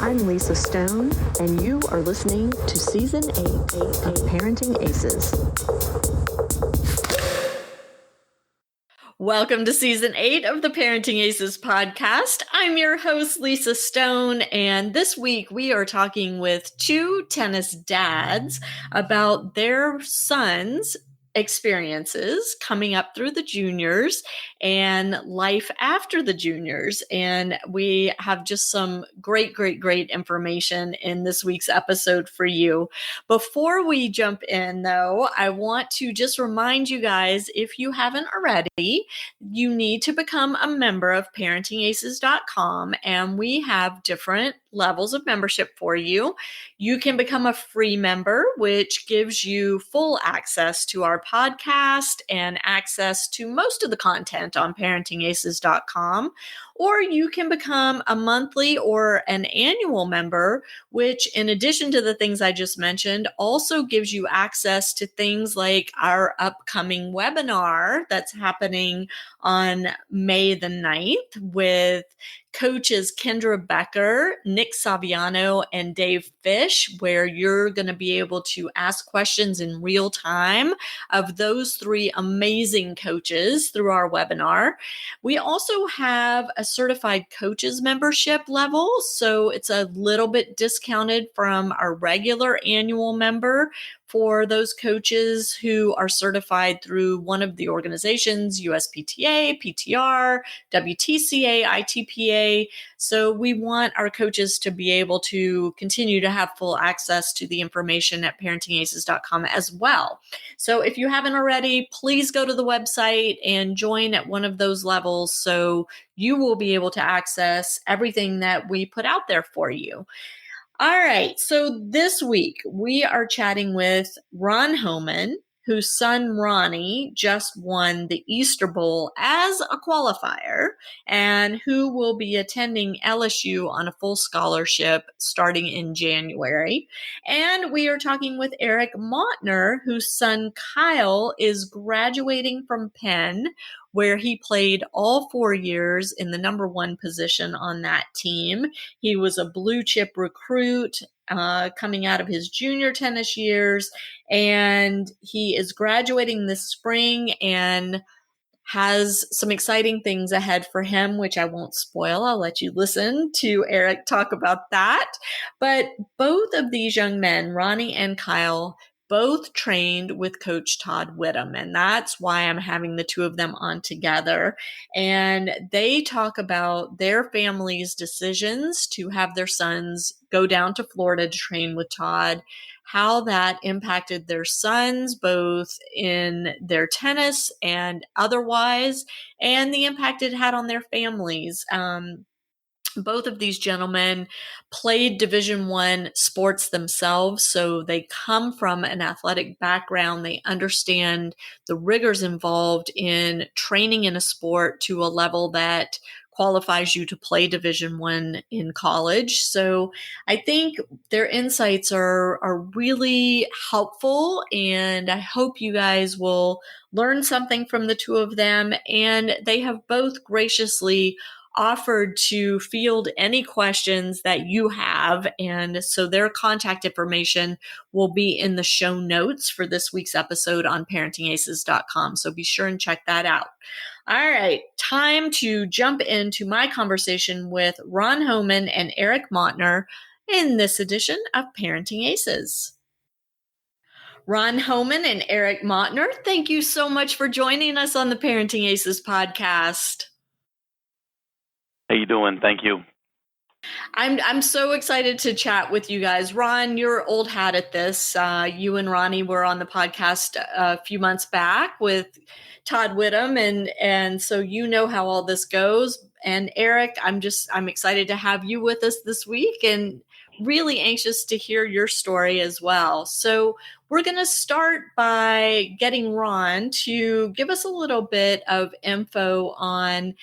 I'm Lisa Stone, and you are listening to Season 8 of Parenting Aces. Welcome to Season 8 of the Parenting Aces Podcast. I'm your host, Lisa Stone, and this week we are talking with two tennis dads about their sons' experiences coming up through the juniors and life after the juniors. And we have just some great information in this week's episode for you. Before we jump in, though, I want to just remind you guys, if you haven't already, you need to become a member of ParentingAces.com, and we have different levels of membership for you. You can become a free member, which gives you full access to our podcast and access to most of the content on ParentingAces.com. Or you can become a monthly or an annual member, which, in addition to the things I just mentioned, also gives you access to things like our upcoming webinar that's happening on May the 9th with coaches Kendra Becker, Nick Saviano, and Dave Fish, where you're going to be able to ask questions in real time of those three amazing coaches through our webinar. We also have a certified coaches membership level, so it's a little bit discounted from our regular annual member for those coaches who are certified through one of the organizations, USPTA, PTR, WTCA, ITPA. So we want our coaches to be able to continue to have full access to the information at parentingaces.com as well. So if you haven't already, please go to the website and join at one of those levels so you will be able to access everything that we put out there for you. All right, so this week we are chatting with Ron Hohmann, whose son Ronnie just won the Easter Bowl as a qualifier and who will be attending LSU on a full scholarship starting in January. And we are talking with Eric Mautner, whose son Kyle is graduating from Penn, where he played all 4 years in the number one position on that team. He was a blue chip recruit coming out of his junior tennis years, and he is graduating this spring and has some exciting things ahead for him, which I won't spoil. I'll let you listen to Eric talk about that. But both of these young men, Ronnie and Kyle, both trained with Coach Todd Widom, and that's why I'm having the two of them on together. And they talk about their family's decisions to have their sons go down to Florida to train with Todd, how that impacted their sons, both in their tennis and otherwise, and the impact it had on their families. Both of these gentlemen played Division I sports themselves, so they come from an athletic background. They understand the rigors involved in training in a sport to a level that qualifies you to play Division I in college. So I think their insights are really helpful, and I hope you guys will learn something from the two of them. And they have both graciously offered to field any questions that you have. And so their contact information will be in the show notes for this week's episode on parentingaces.com. So be sure and check that out. All right, time to jump into my conversation with Ron Hohmann and Eric Mautner in this edition of Parenting Aces. Ron Hohmann and Eric Mautner, thank you so much for joining us on the Parenting Aces podcast. How you doing? Thank you. I'm so excited to chat with you guys. Ron, you're old hat at this. You and Ronnie were on the podcast a few months back with Todd Widom, and so you know how all this goes. And Eric, I'm excited to have you with us this week and really anxious to hear your story as well. So we're going to start by getting Ron to give us a little bit of info on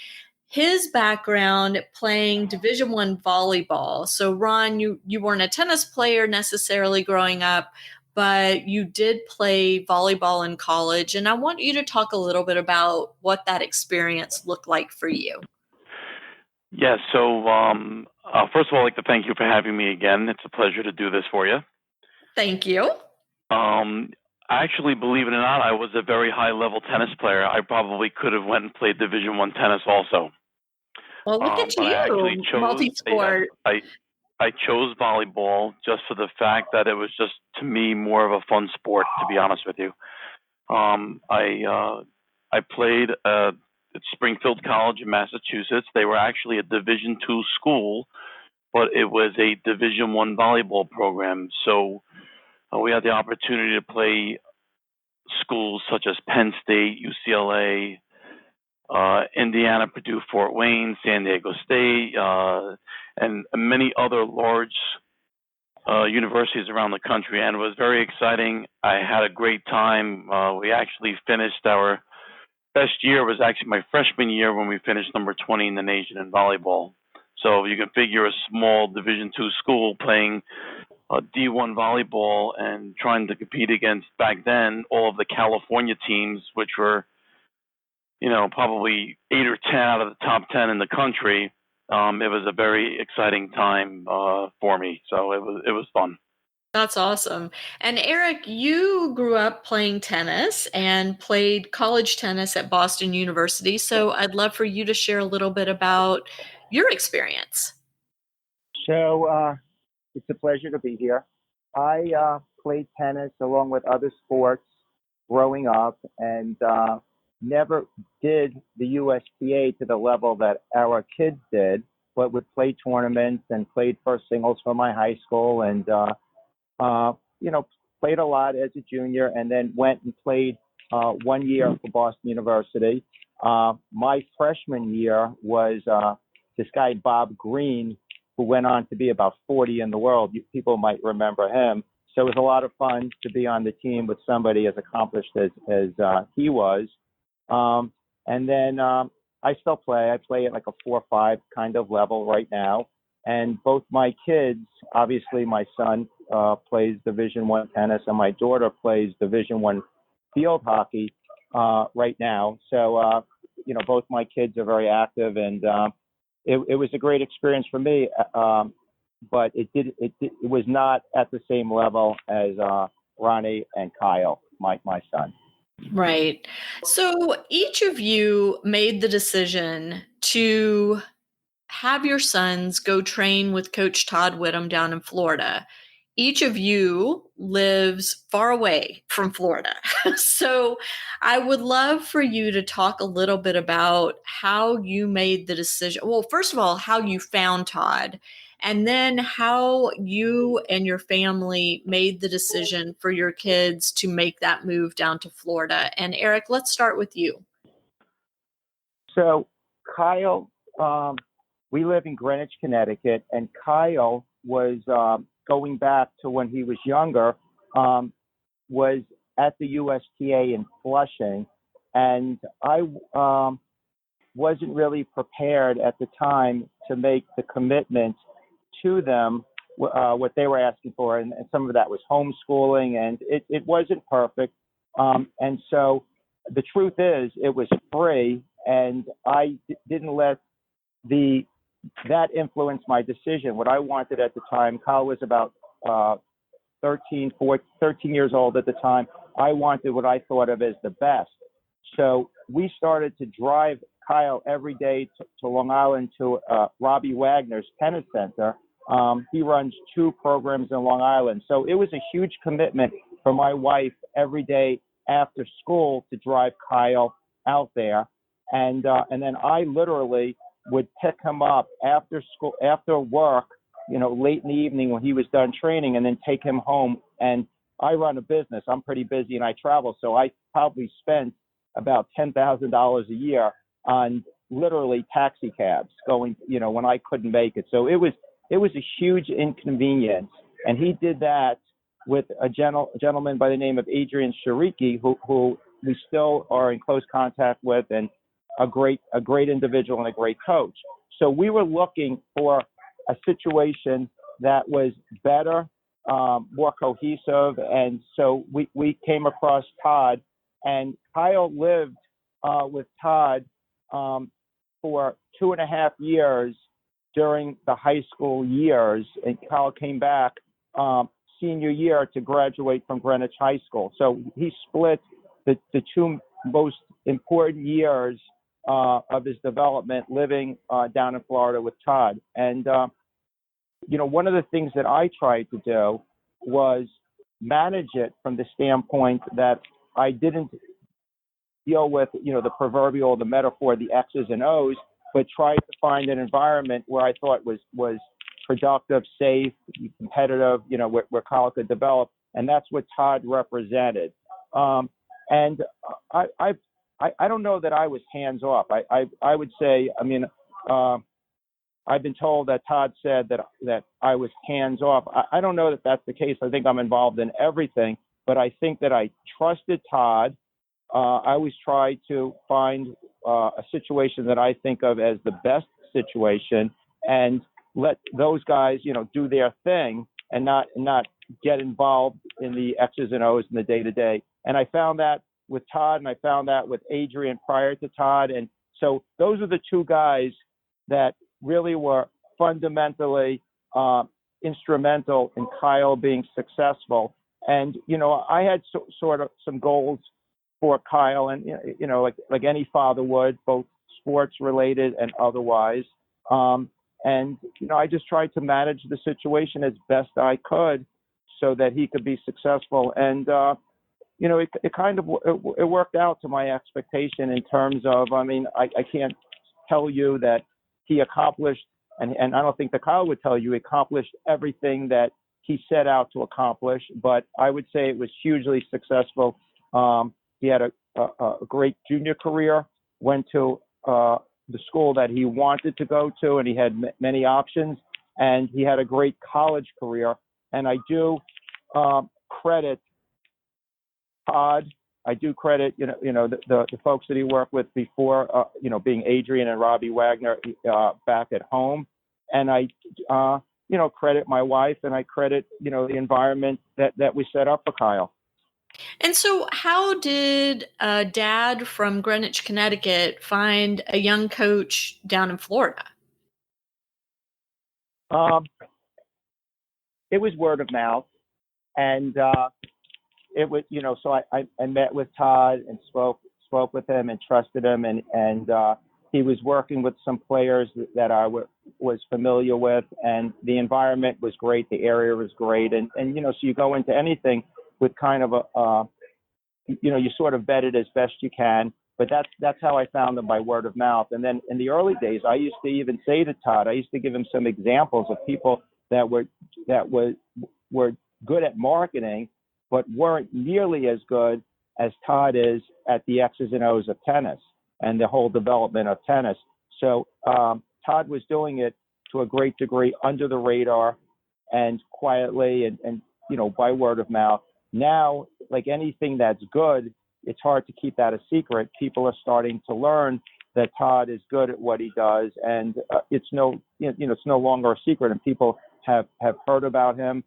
his background playing Division I volleyball. So Ron, you weren't a tennis player necessarily growing up, but you did play volleyball in college. And I want you to talk a little bit about what that experience looked like for you. Yeah, so First of all, I'd like to thank you for having me again. It's a pleasure to do this for you. Thank you. Actually, believe it or not, I was a very high-level tennis player. I probably could have went and played Division I tennis also. Well, look at But I actually you, chose multi-sport. I chose volleyball just for the fact that it was just, to me, more of a fun sport, to be honest with you. I played at Springfield College in Massachusetts. They were actually a Division II school, but it was a Division I volleyball program. So we had the opportunity to play schools such as Penn State, UCLA, Indiana, Purdue, Fort Wayne, San Diego State, and many other large universities around the country. And it was very exciting. I had a great time. We actually finished our best year was actually my freshman year when we finished number 20 in the nation in volleyball. So you can figure a small Division II school playing D1 volleyball and trying to compete against, back then, all of the California teams, which were, probably 8 or 10 out of the top 10 in the country. It was a very exciting time for me. So it was fun. That's awesome. And Eric, you grew up playing tennis and played college tennis at Boston University. So I'd love for you to share a little bit about your experience. So it's a pleasure to be here. I played tennis along with other sports growing up and never did the USTA to the level that our kids did, but would play tournaments and played first singles for my high school and played a lot as a junior and then went and played 1 year for Boston University. My freshman year was this guy, Bob Green, who went on to be about 40 in the world. People might remember him. So it was a lot of fun to be on the team with somebody as accomplished as he was. And then I still play. I play at like a 4 or 5 kind of level right now. And both my kids, obviously my son plays Division I tennis and my daughter plays Division I field hockey right now. So, both my kids are very active and it was a great experience for me. But it was not at the same level as Ronnie and Kyle, my son. Right. So each of you made the decision to have your sons go train with Coach Todd Widom down in Florida. Each of you lives far away from Florida. So I would love for you to talk a little bit about how you made the decision. Well, first of all, how you found Todd, and then how you and your family made the decision for your kids to make that move down to Florida. And Eric, let's start with you. So Kyle, we live in Greenwich, Connecticut, and Kyle was going back to when he was younger, was at the USTA in Flushing, and I wasn't really prepared at the time to make the commitment to them, what they were asking for, and some of that was homeschooling, and it wasn't perfect. And so the truth is, it was free, and I didn't let that influenced my decision. What I wanted at the time, Kyle was about 13 years old at the time. I wanted what I thought of as the best. So we started to drive Kyle every day to Long Island to Robbie Wagner's tennis center. He runs 2 programs in Long Island. So it was a huge commitment for my wife every day after school to drive Kyle out there. And then I literally would pick him up after school, after work, late in the evening when he was done training, and then take him home. And I run a business. I'm pretty busy and I travel. So I probably spent about $10,000 a year on literally taxi cabs going, when I couldn't make it. So it was a huge inconvenience. And he did that with a gentleman by the name of Adrian Shariki, who we still are in close contact with, and a great individual and a great coach. So we were looking for a situation that was better, more cohesive. And so we came across Todd, and Kyle lived with Todd for 2.5 years during the high school years, and Kyle came back senior year to graduate from Greenwich High School. So he split the two most important years of his development living down in Florida with Todd. And, one of the things that I tried to do was manage it from the standpoint that I didn't deal with, the metaphor, the X's and O's, but tried to find an environment where I thought was productive, safe, competitive, where Kyle could develop. And that's what Todd represented. And I don't know that I was hands off. I would say, I've been told that Todd said that I was hands off. I don't know that that's the case. I think I'm involved in everything, but I think that I trusted Todd. I always try to find a situation that I think of as the best situation and let those guys, do their thing and not get involved in the X's and O's in the day to day. And I found that with Todd, and I found that with Adrian prior to Todd. And so those are the two guys that really were fundamentally instrumental in Kyle being successful. And, I had sort of some goals for Kyle, and, like any father would, both sports related and otherwise. And, I just tried to manage the situation as best I could so that he could be successful. And, it worked out to my expectation in terms of, I can't tell you that he accomplished, and I don't think that Kyle would tell you he accomplished everything that he set out to accomplish, but I would say it was hugely successful. He had a great junior career, went to the school that he wanted to go to, and he had many options, and he had a great college career. And I do credit Todd. I do credit, the folks that he worked with before, being Adrian and Robbie Wagner back at home. And I, credit my wife, and I credit, the environment that we set up for Kyle. And so how did Dad from Greenwich, Connecticut find a young coach down in Florida? It was word of mouth. And it was, so I met with Todd and spoke with him and trusted him. And he was working with some players that I was familiar with. And the environment was great. The area was great. And so you go into anything with kind of you sort of vet it as best you can, but that's how I found them, by word of mouth. And then in the early days, I used to even say to Todd, I used to give him some examples of people that were good at marketing, but weren't nearly as good as Todd is at the X's and O's of tennis and the whole development of tennis. So Todd was doing it to a great degree under the radar and quietly and by word of mouth. Now, like anything that's good, it's hard to keep that a secret. People are starting to learn that Todd is good at what he does, and it's no longer a secret, and people have heard about him.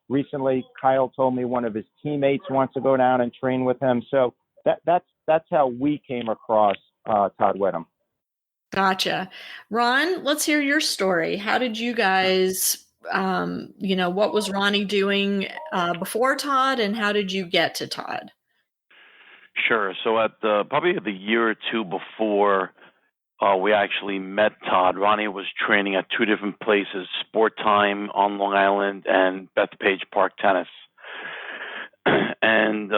Recently, Kyle told me one of his teammates wants to go down and train with him. So that's how we came across Todd Widom. Gotcha. Ron, let's hear your story. How did you guys, what was Ronnie doing before Todd, and how did you get to Todd? Sure. So at probably the year or two before we actually met Todd, Ronnie was training at two different places, Sport Time on Long Island and Bethpage Park Tennis. And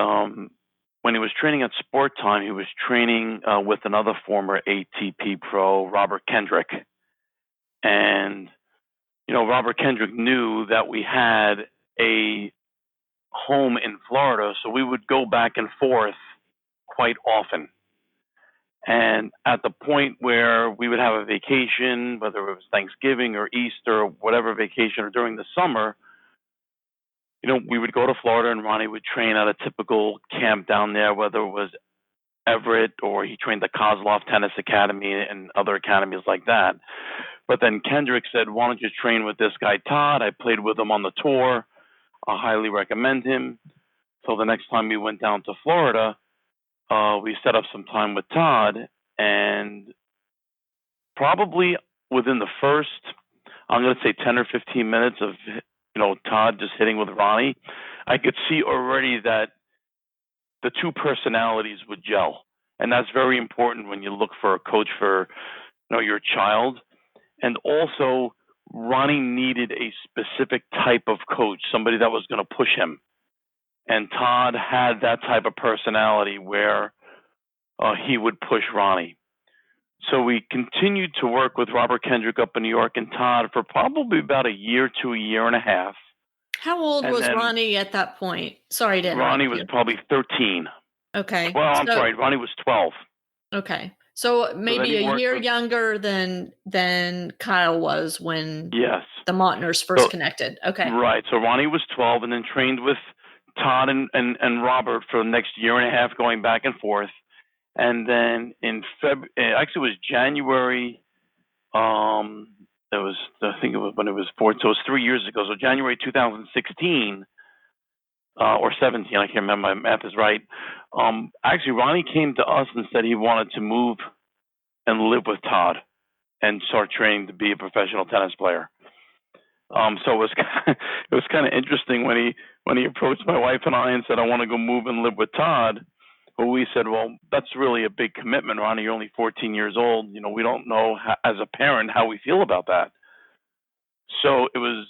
when he was training at Sport Time, he was training with another former ATP pro, Robert Kendrick. And, Robert Kendrick knew that we had a home in Florida, so we would go back and forth quite often. And at the point where we would have a vacation, whether it was Thanksgiving or Easter or whatever vacation, or during the summer, we would go to Florida and Ronnie would train at a typical camp down there, whether it was Everett or he trained the Kozlov Tennis Academy and other academies like that. But then Kendrick said, why don't you train with this guy, Todd? I played with him on the tour. I highly recommend him. So the next time we went down to Florida, we set up some time with Todd, and probably within the first, I'm going to say 10 or 15 minutes of, Todd just hitting with Ronnie, I could see already that the two personalities would gel. And that's very important when you look for a coach for, your child. And also, Ronnie needed a specific type of coach, somebody that was going to push him. And Todd had that type of personality where he would push Ronnie. So we continued to work with Robert Kendrick up in New York and Todd for probably about a year to a year and a half. How old was Ronnie at that point? Sorry to interrupt. Ronnie was probably 13. Okay. Well, I'm sorry. Ronnie was 12. Okay. So maybe a year younger than Kyle was when the Mautners first connected. Okay. Right. So Ronnie was 12 and then trained with Todd and Robert for the next year and a half, going back and forth. And then in February, actually it was January, I think it was when it was 4, so it was 3 years ago. So January 2016, or 17, I can't remember, my math is right. Actually, Ronnie came to us and said he wanted to move and live with Todd and start training to be a professional tennis player. So it was kind of interesting when he approached my wife and I and said, I want to go move and live with Todd. But we said, well, that's really a big commitment, Ronnie. You're only 14 years old. We don't know as a parent how we feel about that. So it was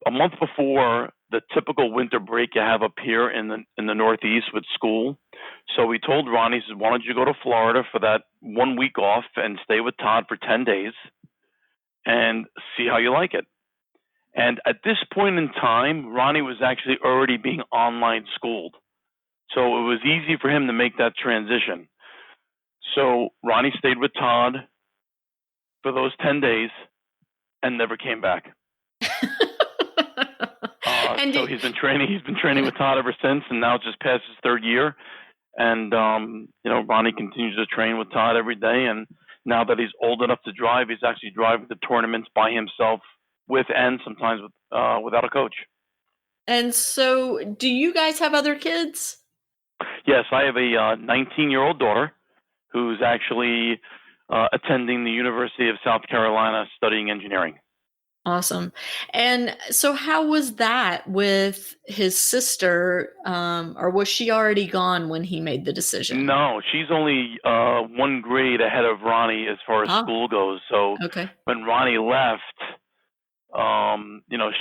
a month before the typical winter break you have up here in the Northeast with school. So we told Ronnie, said, why don't you go to Florida for that 1 week off and stay with Todd for 10 days and see how you like it. And at this point in time, Ronnie was actually already being online schooled. So it was easy for him to make that transition. So Ronnie stayed with Todd for those 10 days and never came back. So he's been training with Todd ever since, and now just past his third year. And, Ronnie continues to train with Todd every day. And now that he's old enough to drive, he's actually driving the tournaments by himself with and sometimes without a coach. And so do you guys have other kids? Yes, I have a 19-year-old daughter who's actually attending the University of South Carolina studying engineering. Awesome. And so how was that with his sister, or was she already gone when he made the decision? No, she's only 1 grade ahead of Ronnie as far as school goes. So when Ronnie left,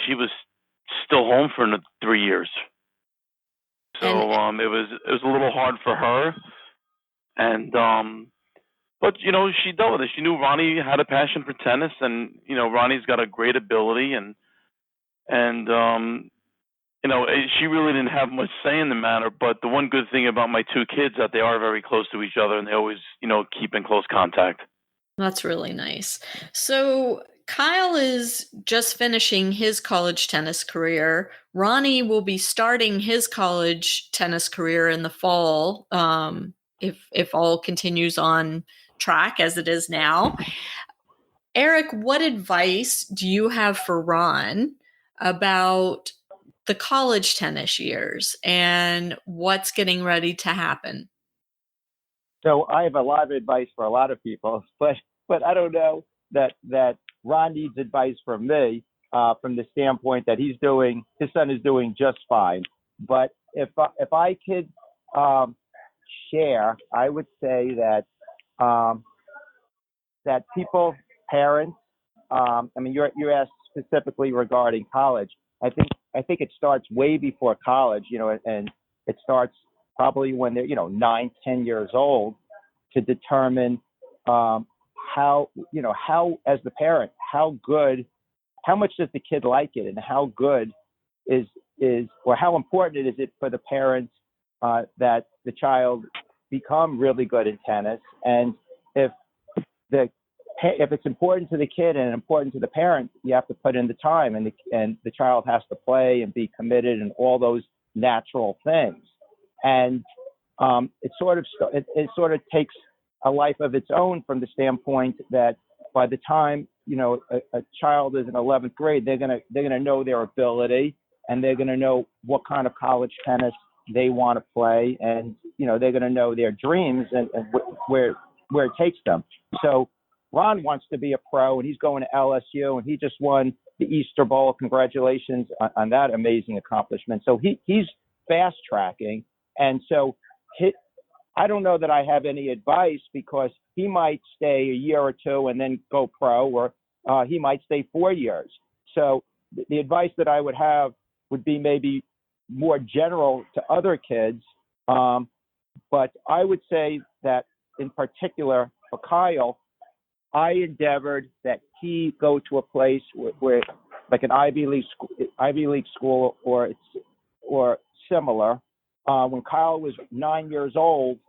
she was still home for 3 years. So it was a little hard for her, and but she dealt with it. She knew Ronnie had a passion for tennis, and Ronnie's got a great ability, and she really didn't have much say in the matter. But the one good thing about my two kids that they are very close to each other, and they always keep in close contact. That's really nice. So Kyle is just finishing his college tennis career. Ronnie will be starting his college tennis career in the fall, if all continues on track as it is now. Eric, what advice do you have for Ron about the college tennis years and what's getting ready to happen? So I have a lot of advice for a lot of people, but I don't know that Ron needs advice from me from the standpoint that his son is doing just fine. But if I could share, I would say that people, parents, you asked specifically regarding college. I think it starts way before college, and it starts probably when they're 9, 10 years old, to determine how as the parent, how much does the kid like it, and how good is or how important is it for the parents that the child become really good in tennis. And if it's important to the kid and important to the parent, you have to put in the time, and the child has to play and be committed and all those natural things. And it sort of takes a life of its own from the standpoint that by the time a child is in 11th grade, they're gonna know their ability, and they're gonna know what kind of college tennis they want to play, and they're gonna know their dreams and where it takes them. So Ron wants to be a pro, and he's going to LSU, and he just won the Easter Bowl. Congratulations on that amazing accomplishment. So he's fast tracking, and so I don't know that I have any advice, because he might stay a year or two and then go pro, or he might stay 4 years. So the advice that I would have would be maybe more general to other kids. But I would say that in particular for Kyle, I endeavored that he go to a place where like an Ivy League school or similar. When Kyle was 9 years old,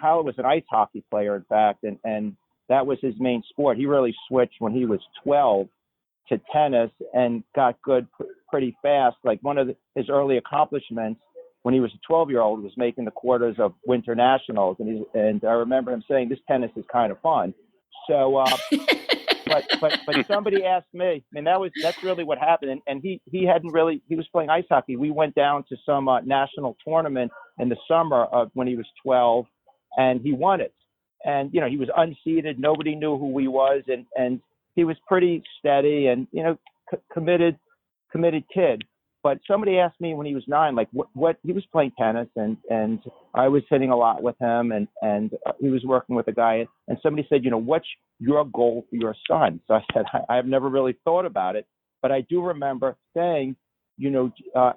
Kyle was an ice hockey player, in fact, and that was his main sport. He really switched when he was 12 to tennis and got good pretty fast. Like one of his early accomplishments when he was a 12-year-old was making the quarters of winter nationals, and I remember him saying, "This tennis is kind of fun." So, but somebody asked me, and that's really what happened. And he was playing ice hockey. We went down to some national tournament in the summer of when he was 12, and he won it. And he was unseeded. Nobody knew who he was, and he was pretty steady and committed kid. But somebody asked me when he was 9, like what he was playing tennis, and I was hitting a lot with him, and he was working with a guy, and somebody said, what's your goal for your son? So I said, I've never really thought about it, but I do remember saying, it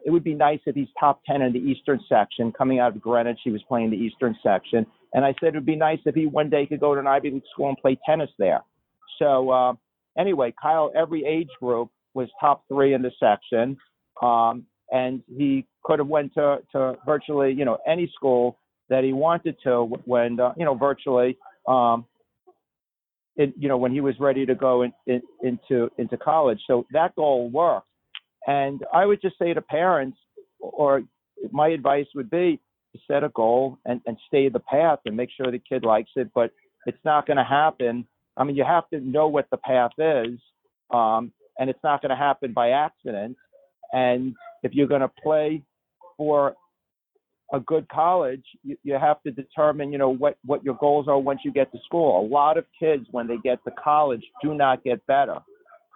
would be nice if he's top 10 in the Eastern section. Coming out of Greenwich, he was playing the Eastern section, and I said it would be nice if he one day could go to an Ivy League school and play tennis there. So anyway, Kyle, every age group was top 3 in the section. And he could have went to virtually, any school that he wanted to when, virtually, when he was ready to go into college. So that goal worked. And I would just say to parents, or my advice would be to set a goal and stay the path and make sure the kid likes it, but it's not going to happen. I mean, you have to know what the path is, and it's not going to happen by accident. And if you're going to play for a good college, you have to determine, what your goals are once you get to school. A lot of kids, when they get to college, do not get better.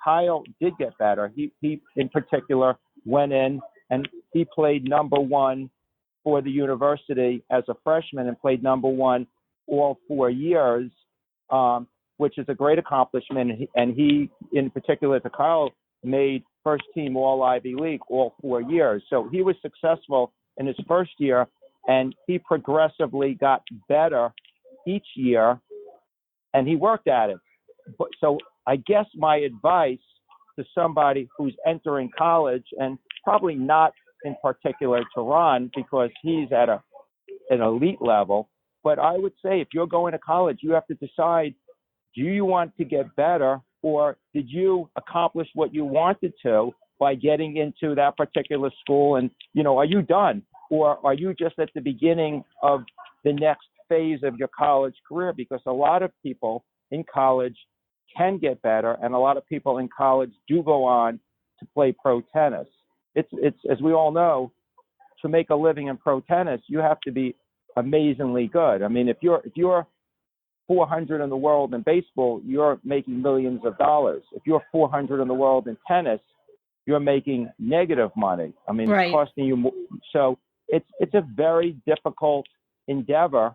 Kyle did get better. He in particular went in and he played number 1 for the university as a freshman and played number 1 all 4 years, which is a great accomplishment. And he, in particular to Kyle, made first team all Ivy League all 4 years. So he was successful in his first year, and he progressively got better each year, and he worked at it. So I guess my advice to somebody who's entering college, and probably not in particular to Ron because he's at an elite level, but I would say if you're going to college, you have to decide, do you want to get better, or did you accomplish what you wanted to by getting into that particular school? And, are you done? Or are you just at the beginning of the next phase of your college career? Because a lot of people in college can get better, and a lot of people in college do go on to play pro tennis. It's as we all know, to make a living in pro tennis, you have to be amazingly good. I mean, if you're 400 in the world in baseball, you're making millions of dollars. If you're 400 in the world in tennis, you're making negative money. I mean, right. It's costing you more. So it's a very difficult endeavor,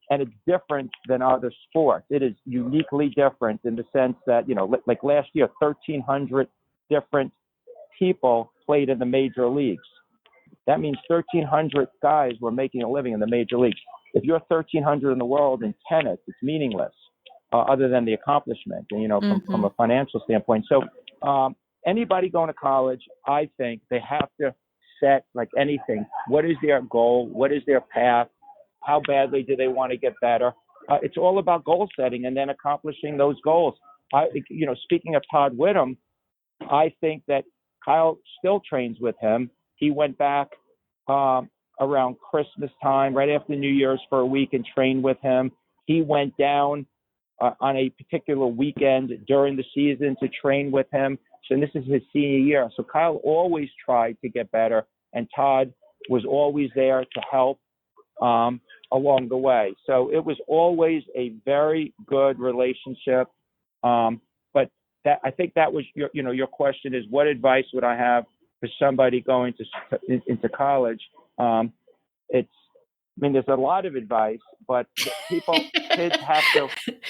and it's different than other sports. It is uniquely different in the sense that, like last year, 1,300 different people played in the major leagues. That means 1,300 guys were making a living in the major leagues. If you're 1,300 in the world in tennis, it's meaningless, other than the accomplishment, from a financial standpoint. So anybody going to college, I think they have to set, like anything, what is their goal? What is their path? How badly do they want to get better? It's all about goal setting and then accomplishing those goals. Speaking of Todd Widom, I think that Kyle still trains with him. He went back around Christmas time, right after New Year's, for a week and trained with him. He went down on a particular weekend during the season to train with him. So this is his senior year. So Kyle always tried to get better, and Todd was always there to help along the way. So it was always a very good relationship. But I think that was your question is, what advice would I have for somebody going into college? There's a lot of advice, but kids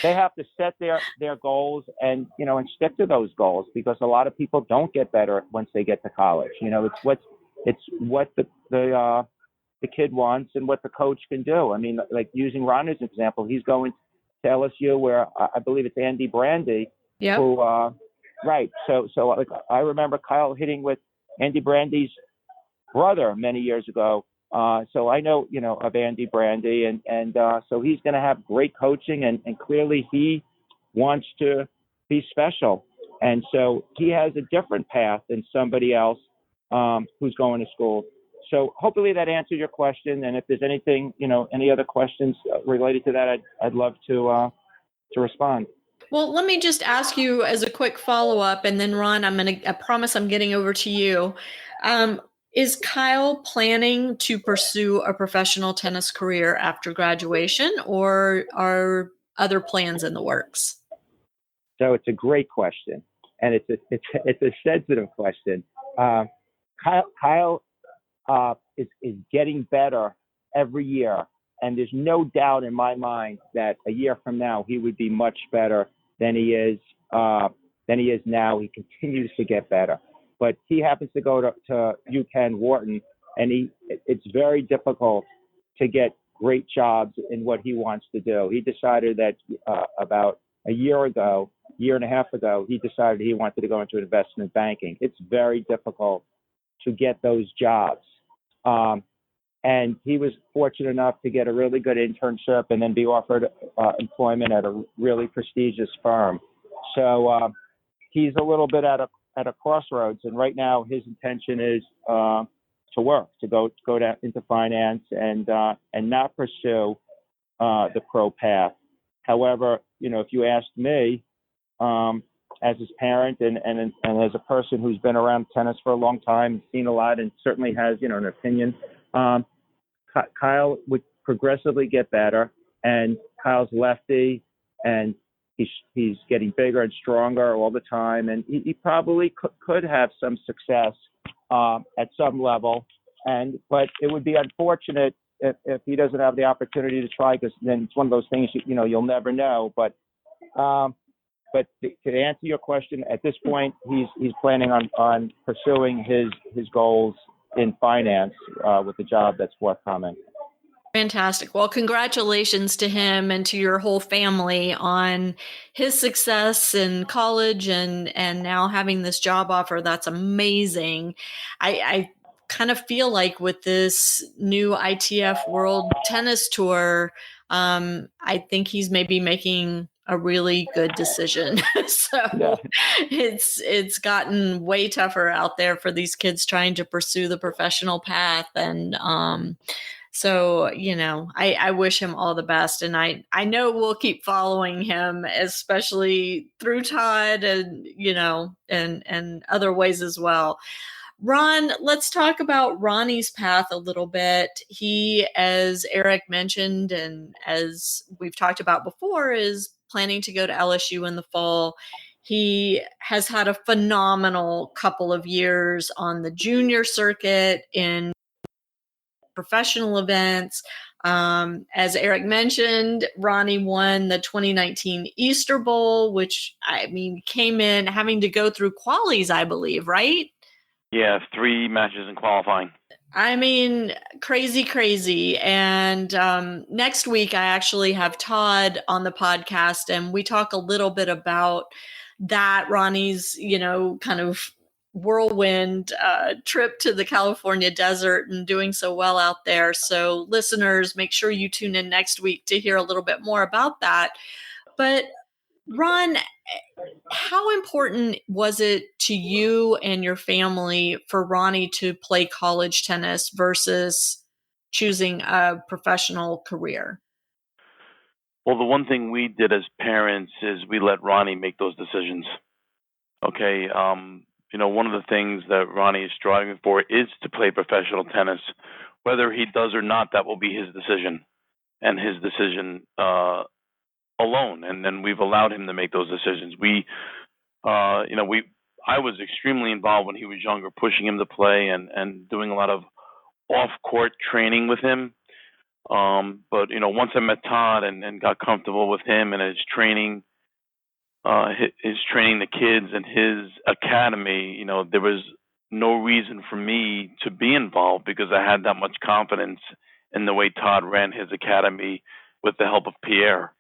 have to set their goals and stick to those goals, because a lot of people don't get better once they get to college. It's what the kid wants and what the coach can do. I mean, like using Ron as an example, he's going to LSU, where I believe it's Andy Brandy. Yep. Who, right. So like I remember Kyle hitting with Andy Brandy's brother many years ago. So I know, of Andy Brandy, and so he's going to have great coaching, and clearly he wants to be special. And so he has a different path than somebody else who's going to school. So hopefully that answered your question. And if there's anything, any other questions related to that, I'd love to respond. Well, let me just ask you as a quick follow-up, and then Ron, I promise I'm getting over to you. Is Kyle planning to pursue a professional tennis career after graduation, or are other plans in the works? So it's a great question, and it's a sensitive question. Kyle is getting better every year, and there's no doubt in my mind that a year from now he would be much better than he is now. He continues to get better. But he happens to go to UPenn Wharton, and it's very difficult to get great jobs in what he wants to do. He decided that about a year and a half ago, he decided he wanted to go into investment banking. It's very difficult to get those jobs. And he was fortunate enough to get a really good internship and then be offered employment at a really prestigious firm. So he's a little bit at a crossroads, and right now his intention is to work, to go down into finance and not pursue the pro path. However, if you asked me, as his parent and as a person who's been around tennis for a long time, seen a lot, and certainly has an opinion, Kyle would progressively get better, and Kyle's lefty, and he's getting bigger and stronger all the time, and he probably could have some success at some level, but it would be unfortunate if he doesn't have the opportunity to try, because then it's one of those things you'll never know. But to answer your question, at this point, he's planning on pursuing his goals in finance with the job that's forthcoming. Fantastic. Well, congratulations to him and to your whole family on his success in college and now having this job offer. That's amazing. I kind of feel like with this new ITF World Tennis Tour, I think he's maybe making a really good decision. So yeah. It's gotten way tougher out there for these kids trying to pursue the professional path. And so, I wish him all the best. And I know we'll keep following him, especially through Todd and, and other ways as well. Ron, let's talk about Ronnie's path a little bit. He, as Eric mentioned, and as we've talked about before, is planning to go to LSU in the fall. He has had a phenomenal couple of years on the junior circuit in professional events. As Eric mentioned, Ronnie won the 2019 Easter Bowl, which came in having to go through qualies, I believe, right? Yeah, 3 matches in qualifying. Crazy. And next week, I actually have Todd on the podcast, and we talk a little bit about that, Ronnie's, kind of whirlwind trip to the California desert and doing so well out there. So listeners, make sure you tune in next week to hear a little bit more about that. But Ron, how important was it to you and your family for Ronnie to play college tennis versus choosing a professional career? Well, the one thing we did as parents is we let Ronnie make those decisions. Okay. One of the things that Ronnie is striving for is to play professional tennis. Whether he does or not, that will be his decision. And his decision alone, and then we've allowed him to make those decisions. I was extremely involved when he was younger, pushing him to play and doing a lot of off-court training with him. But once I met Todd and got comfortable with him and his training the kids and his academy, there was no reason for me to be involved because I had that much confidence in the way Todd ran his academy with the help of Pierre.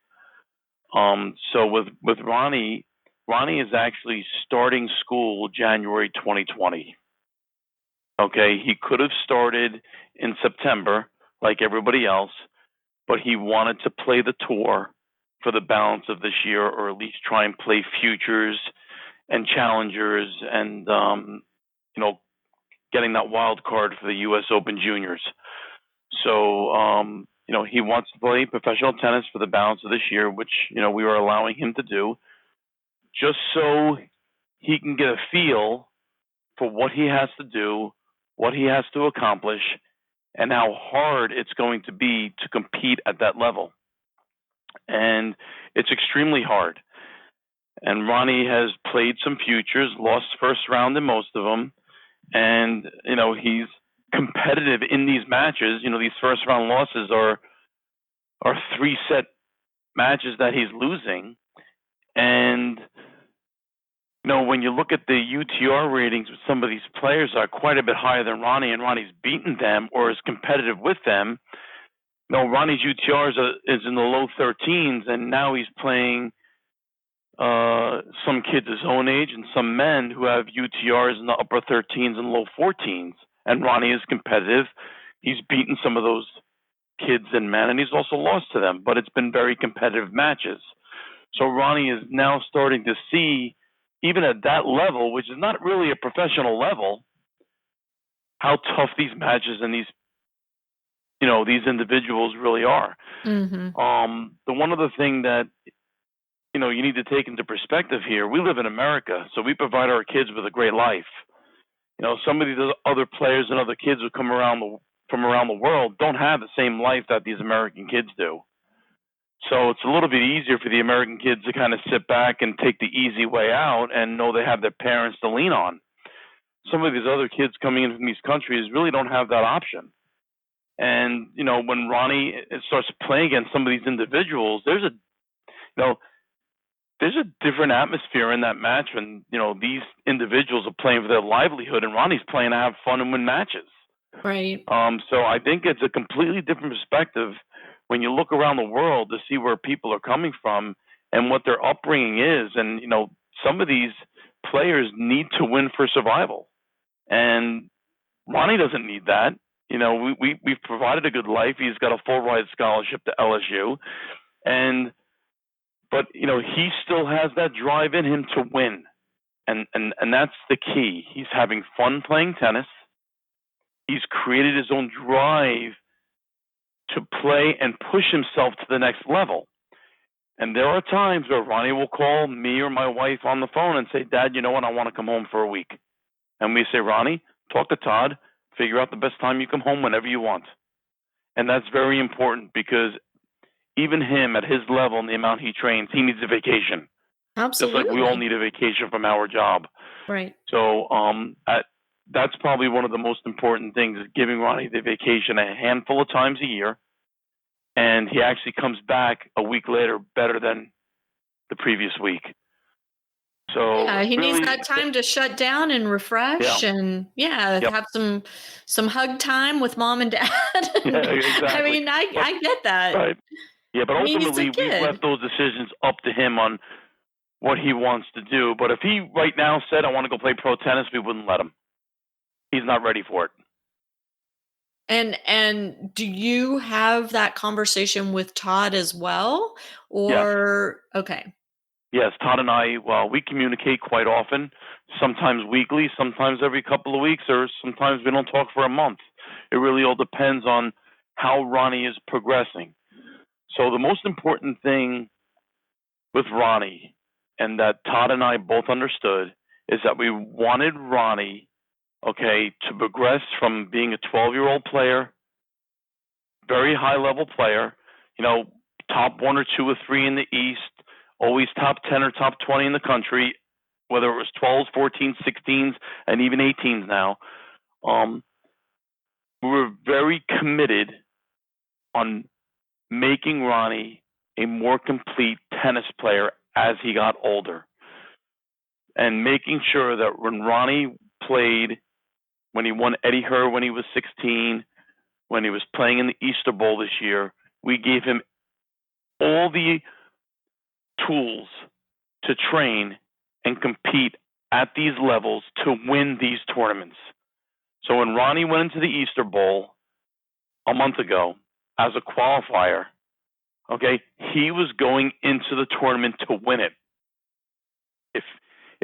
So with Ronnie is actually starting school January 2020. Okay, he could have started in September like everybody else, but he wanted to play the tour for the balance of this year, or at least try and play futures and challengers and getting that wild card for the U.S. Open Juniors. So he wants to play professional tennis for the balance of this year, which we were allowing him to do, just so he can get a feel for what he has to do, what he has to accomplish, and how hard it's going to be to compete at that level. And it's extremely hard. And Ronnie has played some futures, lost first round in most of them, and he's competitive in these matches. These first round losses are 3-set matches that he's losing. And when you look at the UTR ratings with some of these players are quite a bit higher than Ronnie, and Ronnie's beaten them or is competitive with them. Ronnie's UTR is in the low 13s, and now he's playing some kids his own age and some men who have UTRs in the upper 13s and low 14s. And Ronnie is competitive. He's beaten some of those kids and men, and he's also lost to them, but it's been very competitive matches. So Ronnie is now starting to see, even at that level, which is not really a professional level, how tough these matches and these individuals really are. Mm-hmm. The one other thing that you need to take into perspective here, we live in America, so we provide our kids with a great life. Some of these other players and other kids who come from around the world don't have the same life that these American kids do. So it's a little bit easier for the American kids to kind of sit back and take the easy way out and know they have their parents to lean on. Some of these other kids coming in from these countries really don't have that option. And, when Ronnie starts playing against some of these individuals, there's a different atmosphere in that match when, these individuals are playing for their livelihood and Ronnie's playing to have fun and win matches. Right. So I think it's a completely different perspective when you look around the world to see where people are coming from and what their upbringing is. And, some of these players need to win for survival. And Ronnie doesn't need that. We've provided a good life. He's got a full ride scholarship to LSU. But he still has that drive in him to win. And that's the key. He's having fun playing tennis. He's created his own drive to play and push himself to the next level. And there are times where Ronnie will call me or my wife on the phone and say, Dad, you know what? I want to come home for a week. And we say, Ronnie, talk to Todd, figure out the best time you come home whenever you want. And that's very important because even him at his level and the amount he trains, he needs a vacation. Absolutely. Just like we all need a vacation from our job. Right. So that's probably one of the most important things, is giving Ronnie the vacation a handful of times a year. And he actually comes back a week later better than the previous week. So yeah, he really needs that time to shut down and refresh and have some hug time with mom and dad. Yeah, exactly. I mean, I get that. Right. Yeah, but ultimately he's a kid. we've left those decisions up to him on what he wants to do. But if he right now said, I want to go play pro tennis, we wouldn't let him. He's not ready for it. And do you have that conversation with Todd as well? Or yes. Okay. Yes, Todd and I, we communicate quite often, sometimes weekly, sometimes every couple of weeks, or sometimes we don't talk for a month. It really all depends on how Ronnie is progressing. So the most important thing with Ronnie, and that Todd and I both understood, is that we wanted Ronnie, to progress from being a 12-year-old player, very high-level player, top 1 or 2 or 3 in the East, always top 10 or top 20 in the country, whether it was 12s, 14s, 16s, and even 18s now. We were very committed on making Ronnie a more complete tennis player as he got older, and making sure that when Ronnie played, when he won Eddie Herr when he was 16, when he was playing in the Easter Bowl this year, we gave him all the tools to train and compete at these levels to win these tournaments. So when Ronnie went into the Easter Bowl a month ago as a qualifier, okay, he was going into the tournament to win it.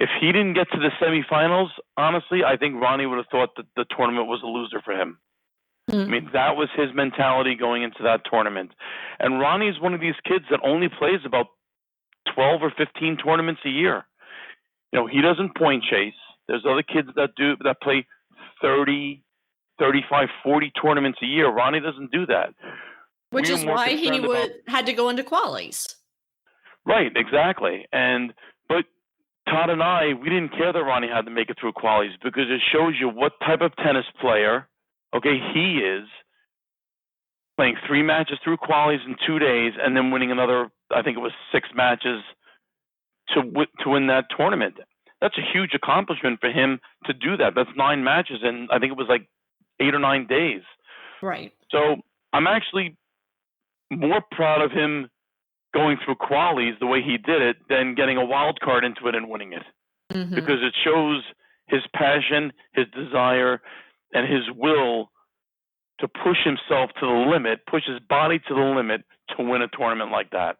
If he didn't get to the semifinals, honestly, I think Ronnie would have thought that the tournament was a loser for him. I mean, that was his mentality going into that tournament. And Ronnie is one of these kids that only plays about 12 or 15 tournaments a year. You know, he doesn't point chase. There's other kids that play 30, 35, 40 tournaments a year. Ronnie doesn't do that. Which is why he had to go into qualies. Right, exactly. But Todd and I, we didn't care that Ronnie had to make it through qualies, because it shows you what type of tennis player, okay, he is, playing 3 matches through qualies in 2 days and then winning another, I think it was 6 matches to win that tournament. That's a huge accomplishment for him to do that. That's 9 matches in, I think it was like 8 or 9 days. Right. So I'm actually more proud of him going through qualies the way he did it than getting a wild card into it and winning it. Because it shows his passion, his desire, and his will to push himself to the limit, push his body to the limit to win a tournament like that.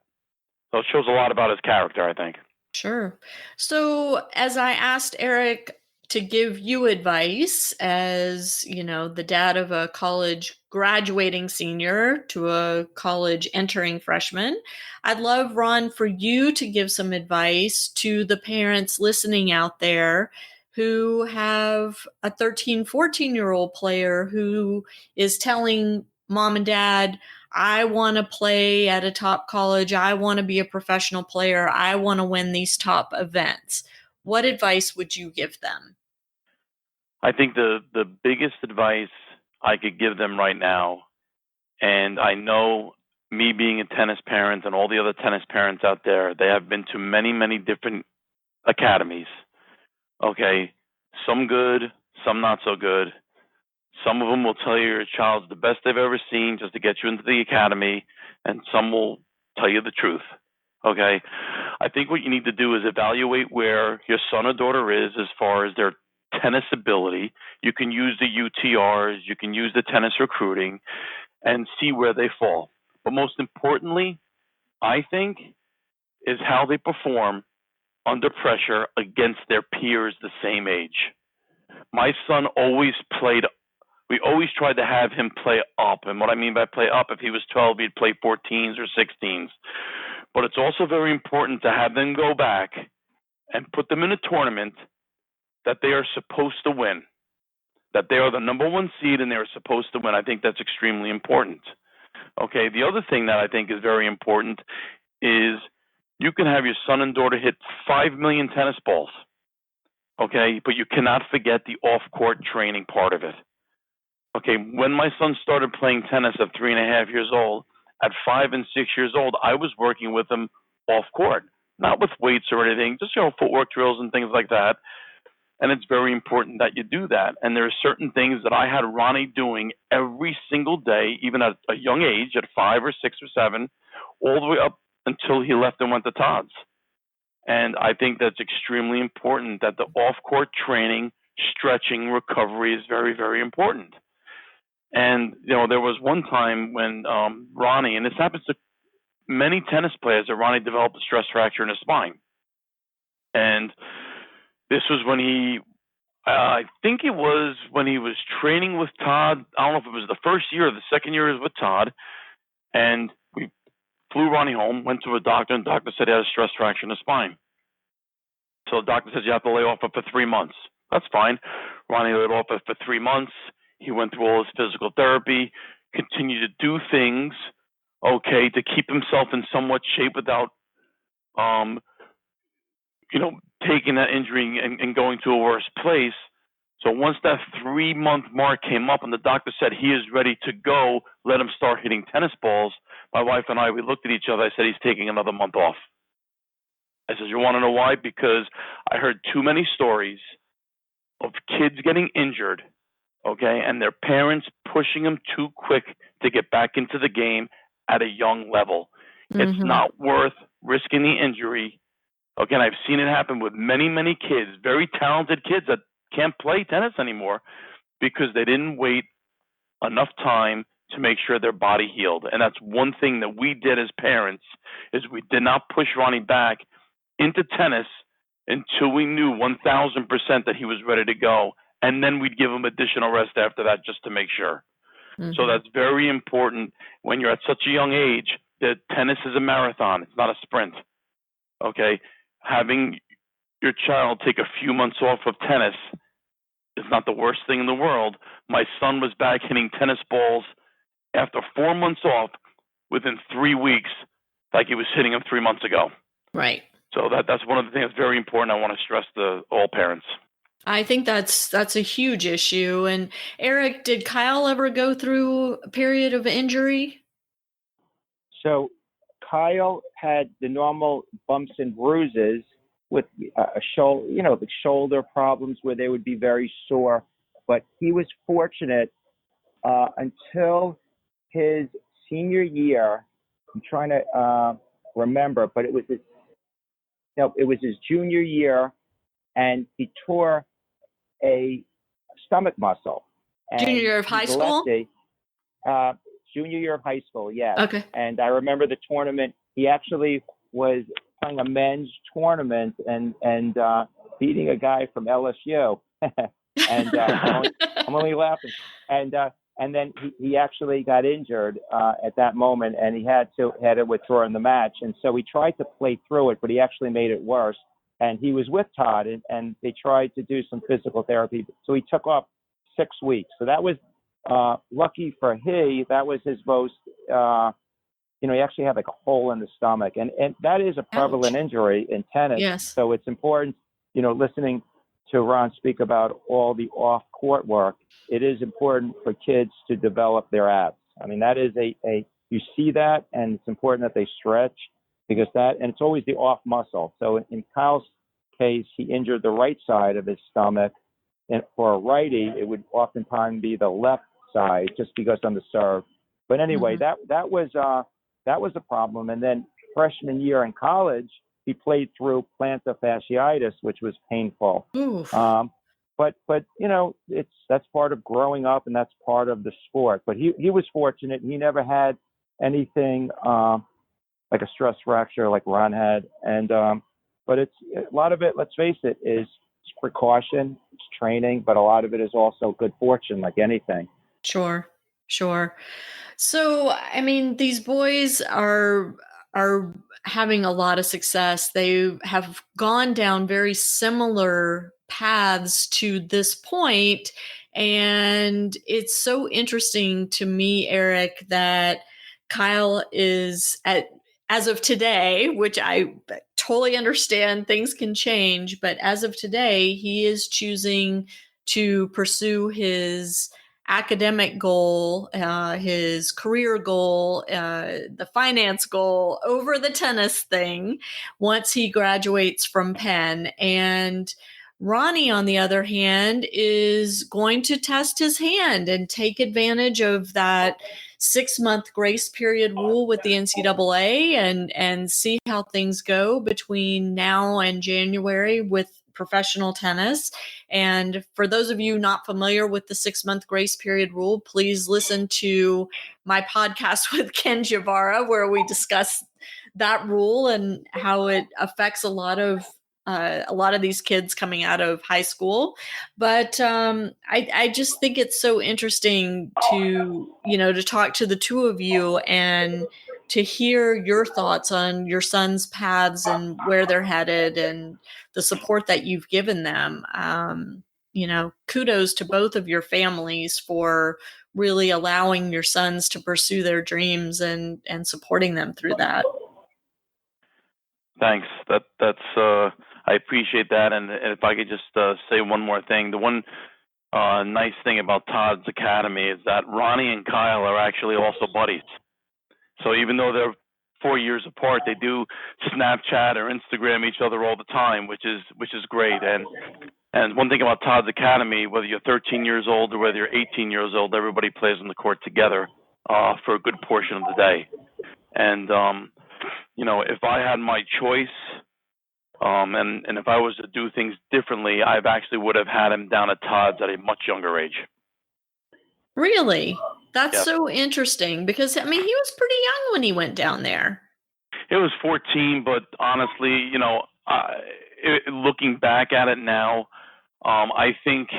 So it shows a lot about his character, I think. Sure. So as I asked Eric to give you advice as, you know, the dad of a college graduating senior to a college entering freshman, I'd love, Ron, for you to give some advice to the parents listening out there who have a 13, 14-year-old player who is telling mom and dad, I want to play at a top college. I want to be a professional player. I want to win these top events. What advice would you give them? I think the biggest advice I could give them right now, and I know me being a tennis parent and all the other tennis parents out there, they have been to many, many different academies. Okay, some good, some not so good. Some of them will tell you your child's the best they've ever seen just to get you into the academy, and some will tell you the truth. Okay, I think what you need to do is evaluate where your son or daughter is as far as their tennis ability. You can use the UTRs, you can use the tennis recruiting, and see where they fall. But most importantly, I think, is how they perform under pressure against their peers the same age. My son always played. We always tried to have him play up. And what I mean by play up, if he was 12, he'd play 14s or 16s. But it's also very important to have them go back and put them in a tournament that they are supposed to win, that they are the number 1 seed and they're supposed to win. I think that's extremely important. Okay, the other thing that I think is very important is you can have your son and daughter hit 5 million tennis balls, okay, but you cannot forget the off-court training part of it. Okay, when my son started playing tennis at 3.5 years old, at 5 and 6 years old, I was working with him off-court, not with weights or anything, just, footwork drills and things like that. And it's very important that you do that. And there are certain things that I had Ronnie doing every single day, even at a young age, at 5 or 6 or 7, all the way up until he left and went to Todd's. And I think that's extremely important, that the off-court training, stretching, recovery is very, very important. And, there was one time when Ronnie, and this happens to many tennis players, that Ronnie developed a stress fracture in his spine. And this was when I think it was when he was training with Todd. I don't know if it was the first year or the second year was with Todd. And we flew Ronnie home, went to a doctor, and the doctor said he had a stress fracture in his spine. So the doctor says you have to lay off it for 3 months. That's fine. Ronnie laid off it for 3 months. He went through all his physical therapy, continued to do things, okay, to keep himself in somewhat shape without, taking that injury and going to a worse place. So once that 3-month mark came up and the doctor said he is ready to go, let him start hitting tennis balls, my wife and I, we looked at each other. I said, he's taking another month off. I said, you want to know why? Because I heard too many stories of kids getting injured, okay, and their parents pushing them too quick to get back into the game at a young level. It's not worth risking the injury. Again, I've seen it happen with many, many kids, very talented kids that can't play tennis anymore because they didn't wait enough time to make sure their body healed. And that's one thing that we did as parents, is we did not push Ronnie back into tennis until we knew 1,000% that he was ready to go. And then we'd give him additional rest after that just to make sure. So that's very important when you're at such a young age, that tennis is a marathon. It's not a sprint. Okay? Having your child take a few months off of tennis is not the worst thing in the world. My son was back hitting tennis balls after 4 months off within 3 weeks, like he was hitting them 3 months ago. Right. So that's one of the things that's very important. I want to stress to all parents. I think that's a huge issue. And Eric, did Kyle ever go through a period of injury? So Kyle had the normal bumps and bruises with the shoulder problems where they would be very sore. But he was fortunate until his senior year. I'm trying to remember, but it was his junior year, and he tore a stomach muscle. Junior year of high school? Junior year of high school, yes. Okay. And I remember the tournament. He actually was playing a men's tournament and beating a guy from LSU. And I'm only laughing. And then he actually got injured at that moment, and he had to withdraw in the match. And so he tried to play through it, but he actually made it worse. And he was with Todd, and they tried to do some physical therapy. So he took off 6 weeks. So that was lucky for that was his most, he actually had like a hole in the stomach. And that is a prevalent injury in tennis. Yes. So it's important, listening to Ron speak about all the off-court work. It is important for kids to develop their abs. I mean, that is you see that, and it's important that they stretch, because and it's always the off muscle. So in Kyle's case, he injured the right side of his stomach, and for a righty, it would oftentimes be the left side, just because on the serve. But anyway, that was a problem. And then freshman year in college, he played through plantar fasciitis, which was painful. But that's part of growing up, and that's part of the sport. But he was fortunate. He never had anything like a stress fracture like Ron had. And but it's a lot of it, let's face it, is precaution, it's training, but a lot of it is also good fortune, like anything. Sure. So, I mean, these boys are having a lot of success. They have gone down very similar paths to this point. And it's so interesting to me, Eric, that Kyle is as of today, which I totally understand things can change, but as of today, he is choosing to pursue his academic goal, his career goal, the finance goal over the tennis thing once he graduates from Penn. And Ronnie, on the other hand, is going to test his hand and take advantage of that 6-month grace period rule with the NCAA and see how things go between now and January with professional tennis. And for those of you not familiar with the 6-month grace period rule, please listen to my podcast with Ken Javara, where we discuss that rule and how it affects a lot of these kids coming out of high school. But I just think it's so interesting to talk to the two of you and to hear your thoughts on your son's paths and where they're headed and the support that you've given them. Kudos to both of your families for really allowing your sons to pursue their dreams and supporting them through that. Thanks. That's I appreciate that. And if I could just say one more thing, the one nice thing about Todd's Academy is that Ronnie and Kyle are actually also buddies. So even though they're 4 years apart, they do Snapchat or Instagram each other all the time, which is great. And one thing about Todd's Academy, whether you're 13 years old or whether you're 18 years old, everybody plays on the court together for a good portion of the day. And if I had my choice, and if I was to do things differently, I actually would have had him down at Todd's at a much younger age. Really? That's Yeah. so interesting because, he was pretty young when he went down there. It was 14, but honestly, looking back at it now, I think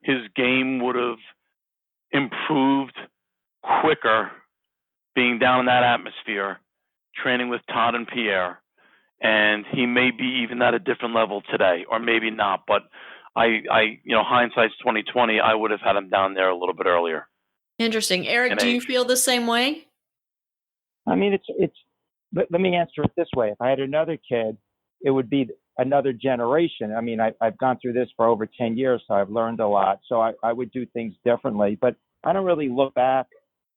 his game would have improved quicker being down in that atmosphere, training with Todd and Pierre, and he may be even at a different level today, or maybe not. But hindsight's 2020. I would have had him down there a little bit earlier. Interesting. Eric, do you feel the same way? I mean, let me answer it this way. If I had another kid, it would be another generation. I mean, I've gone through this for over 10 years, so I've learned a lot. So I would do things differently, but I don't really look back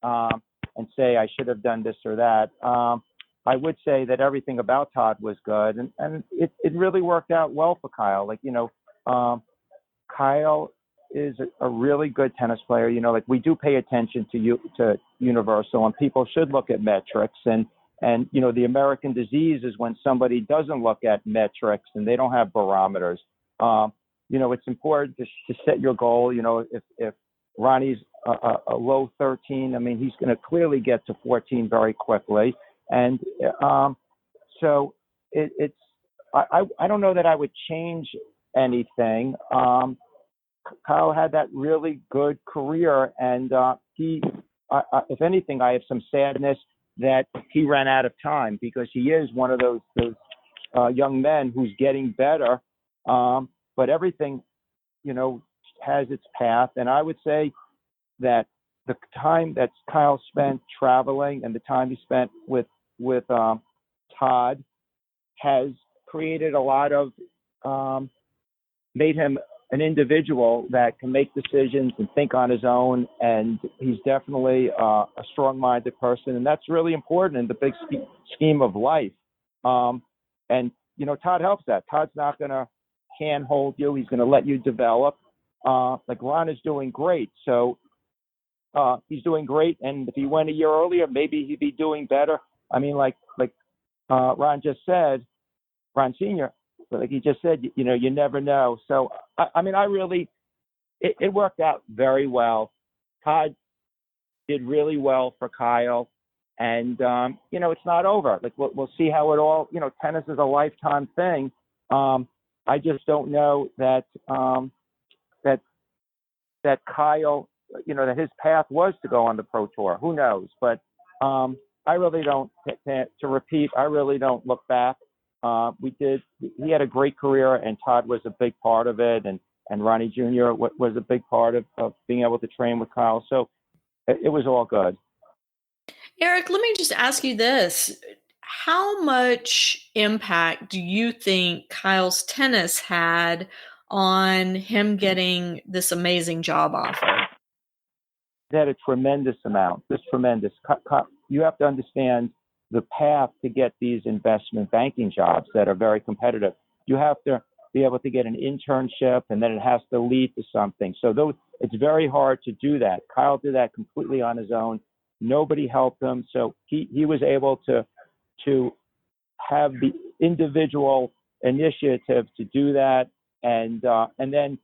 and say I should have done this or that. I would say that everything about Todd was good, and it really worked out well for Kyle. Kyle is a really good tennis player. We do pay attention to universal, and people should look at metrics. And the American disease is when somebody doesn't look at metrics and they don't have barometers. It's important to set your goal. If Ronnie's a low 13, he's going to clearly get to 14 very quickly. And so I don't know that I would change anything. Kyle had that really good career, and if anything, I have some sadness that he ran out of time, because he is one of those young men who's getting better. But everything, has its path, and I would say that the time that Kyle spent traveling and the time he spent with Todd has created a lot of, made him an individual that can make decisions and think on his own. And he's definitely a strong-minded person. And that's really important in the big scheme of life. And Todd helps that. Todd's not going to handhold you. He's going to let you develop. Ron is doing great. So he's doing great. And if he went a year earlier, maybe he'd be doing better. Ron just said, Ron Sr., like he just said, you never know. So, it worked out very well. Todd did really well for Kyle. And, it's not over. We'll see how it all, tennis is a lifetime thing. I just don't know that Kyle, that his path was to go on the Pro Tour. Who knows? But I really don't, to repeat, I really don't look back. He had a great career, and Todd was a big part of it, and Ronnie Jr. was a big part of being able to train with Kyle. So it was all good. Eric, let me just ask you this. How much impact do you think Kyle's tennis had on him getting this amazing job offer? It had a tremendous amount, just tremendous. You have to understand the path to get these investment banking jobs that are very competitive. You have to be able to get an internship, and then it has to lead to something. So it's very hard to do that. Kyle did that completely on his own. Nobody helped him. So he was able to have the individual initiative to do that. And then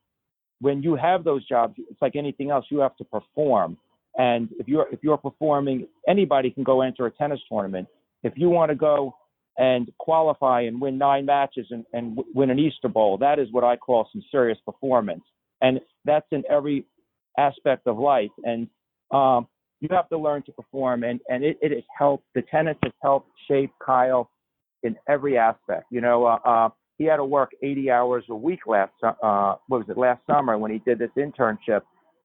when you have those jobs, it's like anything else, you have to perform. And if you're performing, anybody can go enter a tennis tournament. If you want to go and qualify and win 9 matches and win an Easter Bowl, that is what I call some serious performance. And that's in every aspect of life. And you have to learn to perform. And it has helped. The tennis has helped shape Kyle in every aspect. He had to work 80 hours a week last summer when he did this internship.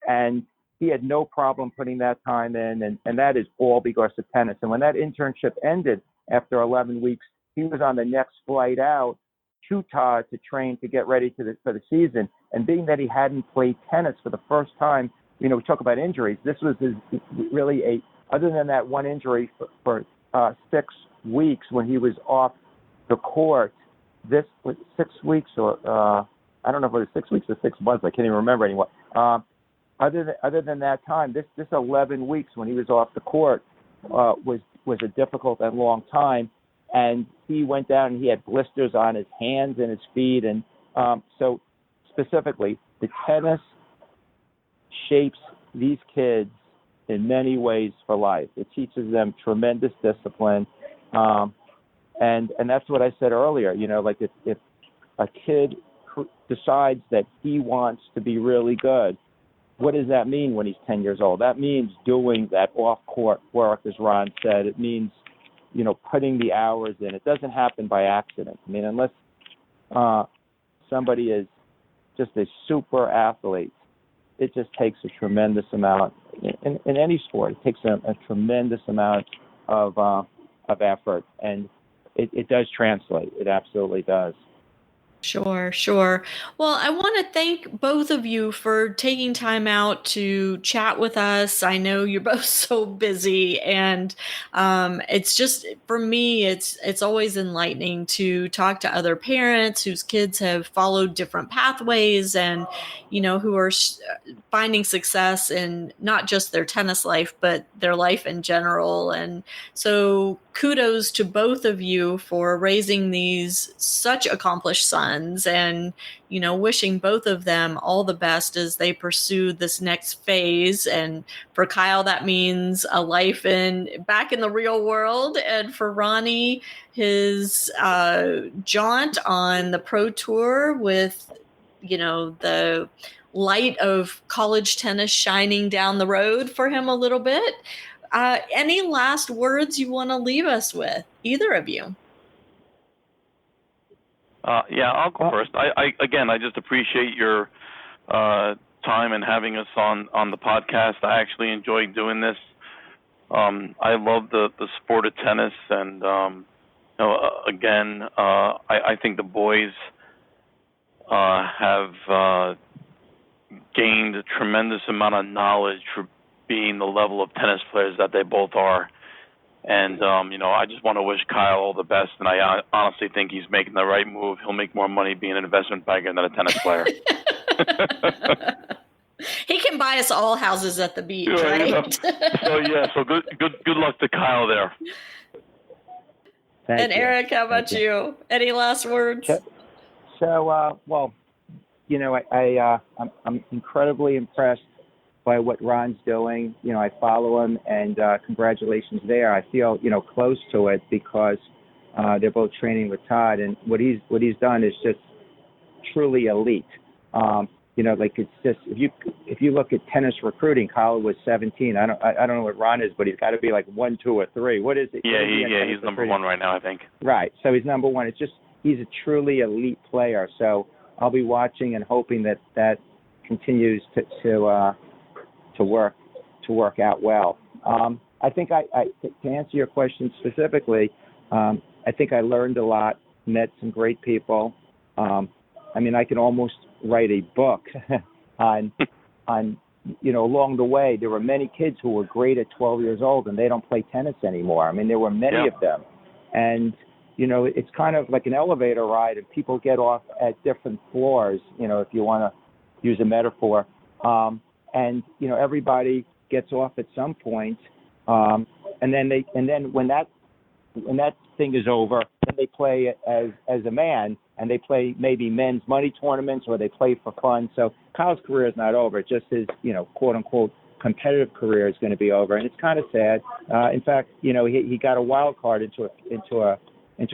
And he had no problem putting that time in, and that is all because of tennis. And when that internship ended after 11 weeks, he was on the next flight out to Todd to train to get ready for the season. And being that he hadn't played tennis for the first time, we talk about injuries. This was other than that one injury for 6 weeks when he was off the court. This was 6 weeks, or I don't know if it was 6 weeks or 6 months. I can't even remember anymore. Other than that time, this 11 weeks when he was off the court was a difficult and long time. And he went down and he had blisters on his hands and his feet. And so specifically, the tennis shapes these kids in many ways for life. It teaches them tremendous discipline. And that's what I said earlier, like if a kid decides that he wants to be really good, what does that mean when he's 10 years old? That means doing that off-court work, as Ron said. It means, putting the hours in. It doesn't happen by accident. I mean, unless somebody is just a super athlete, it just takes a tremendous amount. In any sport, it takes a tremendous amount of effort, and it does translate. It absolutely does. Sure. Well, I want to thank both of you for taking time out to chat with us. I know you're both so busy, and it's just, for me, it's always enlightening to talk to other parents whose kids have followed different pathways and, who are finding success in not just their tennis life, but their life in general. And so kudos to both of you for raising these such accomplished sons, and wishing both of them all the best as they pursue this next phase. And for Kyle, that means a life back in the real world, and for Ronnie, his jaunt on the pro tour with the light of college tennis shining down the road for him a little bit. Any last words you want to leave us with, either of you? I'll go first. I just appreciate your time and having us on the podcast. I actually enjoyed doing this. I love the sport of tennis, and I think the boys have gained a tremendous amount of knowledge for being the level of tennis players that they both are. And, I just want to wish Kyle all the best, and I honestly think he's making the right move. He'll make more money being an investment banker than a tennis player. He can buy us all houses at the beach, right? So good luck to Kyle there. And Eric, how about you? Any last words? I'm incredibly impressed by what Ron's doing. I follow him, and congratulations there. I feel, close to it because they're both training with Todd, and what he's done is just truly elite. It's just, if you look at tennis recruiting, Kyle was 17. I don't know what Ron is, but he's got to be like 1, 2, or 3. What is it? He's number 1 right now, I think. Right. So he's number 1. It's just, he's a truly elite player. So I'll be watching and hoping that continues to work out well. I think to answer your question specifically, I think I learned a lot, met some great people. I can almost write a book on along the way. There were many kids who were great at 12 years old and they don't play tennis anymore. There were many of them. And, it's kind of like an elevator ride, and people get off at different floors, if you want to use a metaphor. And everybody gets off at some point, and then when that thing is over, then they play as a man, and they play maybe men's money tournaments, or they play for fun. So Kyle's career is not over; just his quote unquote competitive career is going to be over, and it's kind of sad. In fact, he got a wild card into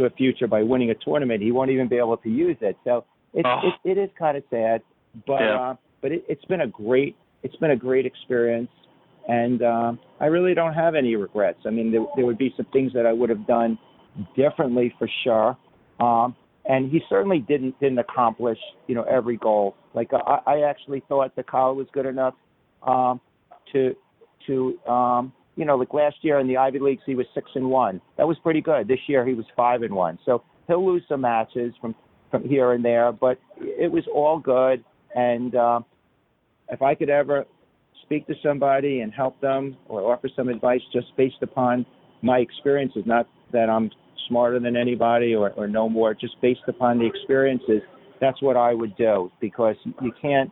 a future by winning a tournament. He won't even be able to use it. So it is kind of sad, but it's been a great experience, and I really don't have any regrets. There would be some things that I would have done differently for sure, and he certainly didn't accomplish every goal. Like I actually thought that Kyle was good enough to like last year in the Ivy Leagues, he was 6-1. That was pretty good. This year he was 5-1. So he'll lose some matches from here and there, but it was all good. And if I could ever speak to somebody and help them or offer some advice just based upon my experiences, not that I'm smarter than anybody or no more, just based upon the experiences, that's what I would do, because you can't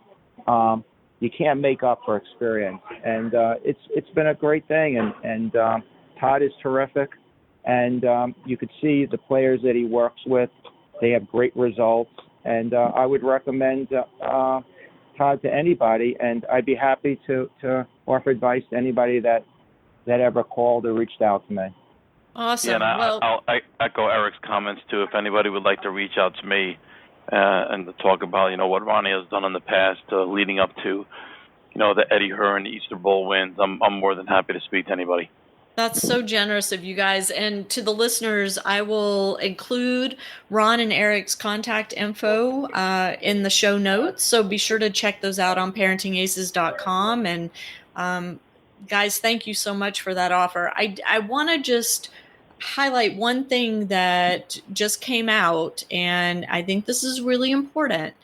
make up for experience. And it's been a great thing. And Todd is terrific. And you could see the players that he works with, they have great results. And I would recommend Todd to anybody. And I'd be happy to offer advice to anybody that ever called or reached out to me. Awesome. Yeah, and I'll echo Eric's comments too. If anybody would like to reach out to me and to talk about, what Ronnie has done in the past, leading up to, the Eddie Hearn Easter Bowl wins, I'm more than happy to speak to anybody. That's so generous of you guys. And to the listeners, I will include Ron and Eric's contact info in the show notes. So be sure to check those out on ParentingAces.com. And guys, thank you so much for that offer. I want to just highlight one thing that just came out, and I think this is really important.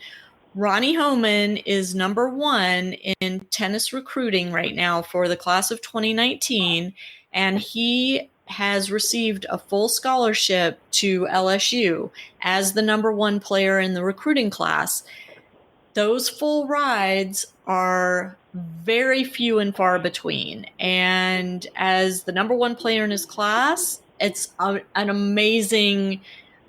Ronnie Hohmann is number 1 in tennis recruiting right now for the class of 2019, and he has received a full scholarship to LSU as the number 1 player in the recruiting class. Those full rides are very few and far between. And as the number 1 player in his class, it's an amazing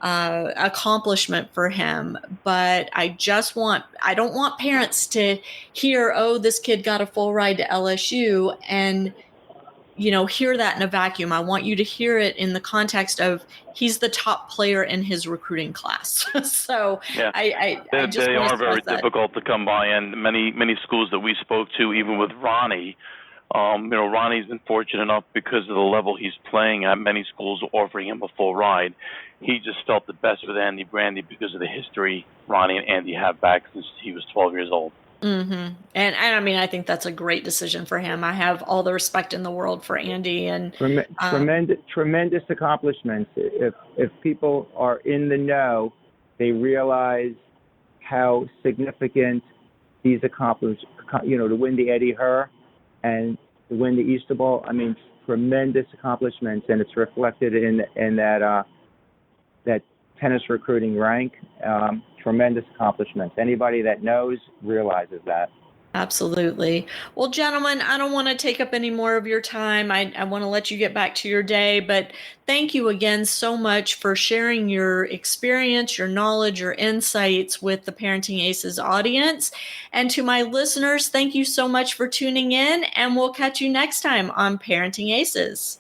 accomplishment for him. But I don't want parents to hear, oh, this kid got a full ride to LSU and, hear that in a vacuum. I want you to hear it in the context of he's the top player in his recruiting class. So yeah. They are very difficult to come by, and many schools that we spoke to, even with Ronnie, Ronnie's been fortunate enough because of the level he's playing at. Many schools are offering him a full ride. He just felt the best with Andy Brandy because of the history Ronnie and Andy have back since he was 12 years old. Mm-hmm. And I mean, I think that's a great decision for him. I have all the respect in the world for Andy. And tremendous accomplishments. If people are in the know, they realize how significant these accomplishments, to win the Eddie Hearn and to win the Easter Bowl. I mean, tremendous accomplishments, and it's reflected in that tennis recruiting rank. Tremendous accomplishments. Anybody that knows realizes that. Absolutely. Well, gentlemen, I don't want to take up any more of your time. I want to let you get back to your day, but thank you again so much for sharing your experience, your knowledge, your insights with the Parenting Aces audience. And to my listeners, thank you so much for tuning in, and we'll catch you next time on Parenting Aces.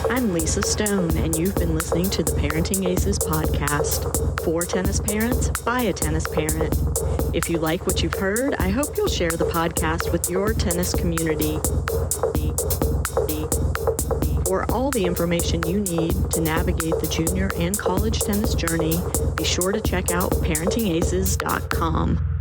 I'm Lisa Stone, and you've been listening to the Parenting Aces podcast. For tennis parents, by a tennis parent. If you like what you've heard, I hope you'll share the podcast with your tennis community. For all the information you need to navigate the junior and college tennis journey, be sure to check out ParentingAces.com.